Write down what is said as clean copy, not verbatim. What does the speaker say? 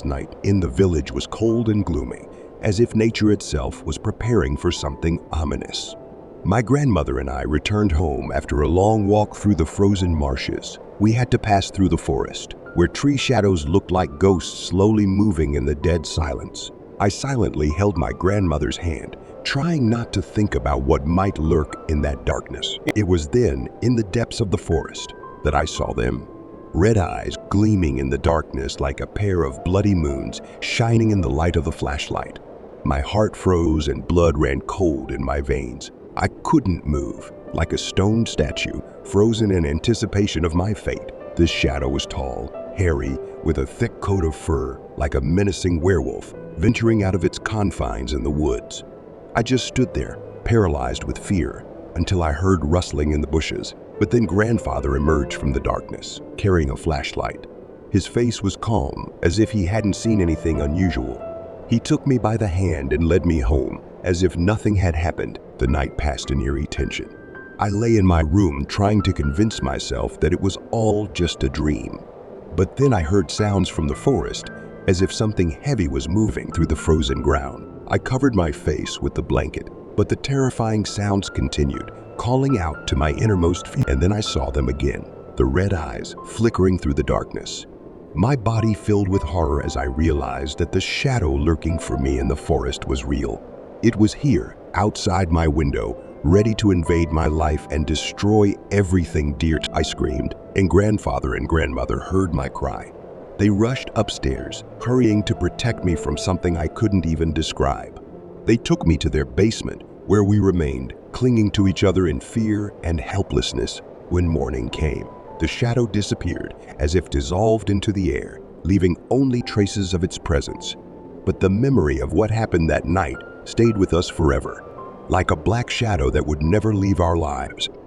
last night in the village was cold and gloomy, as if nature itself was preparing for something ominous. My grandmother and I returned home after a long walk through the frozen marshes. We had to pass through the forest, where tree shadows looked like ghosts slowly moving in the dead silence. I silently held my grandmother's hand, trying not to think about what might lurk in that darkness. It was then, in the depths of the forest, that I saw them. Red eyes gleaming in the darkness like a pair of bloody moons shining in the light of the flashlight. My heart froze and blood ran cold in my veins. I couldn't move, like a stone statue, frozen in anticipation of my fate. This shadow was tall, hairy, with a thick coat of fur, like a menacing werewolf, venturing out of its confines in the woods. I just stood there, paralyzed with fear, until I heard rustling in the bushes. But then grandfather emerged from the darkness, carrying a flashlight. His face was calm, as if he hadn't seen anything unusual. He took me by the hand and led me home, as if nothing had happened. The night passed in eerie tension. I lay in my room trying to convince myself that it was all just a dream. But then I heard sounds from the forest, as if something heavy was moving through the frozen ground. I covered my face with the blanket, but the terrifying sounds continued, calling out to my innermost fear. And then I saw them again, the red eyes flickering through the darkness. My body filled with horror as I realized that the shadow lurking for me in the forest was real. It was here, outside my window, ready to invade my life and destroy everything dear to me. I screamed, and grandfather and grandmother heard my cry. They rushed upstairs, hurrying to protect me from something I couldn't even describe. They took me to their basement, where we remained, clinging to each other in fear and helplessness. When morning came, the shadow disappeared, as if dissolved into the air, leaving only traces of its presence. But the memory of what happened that night stayed with us forever, like a black shadow that would never leave our lives.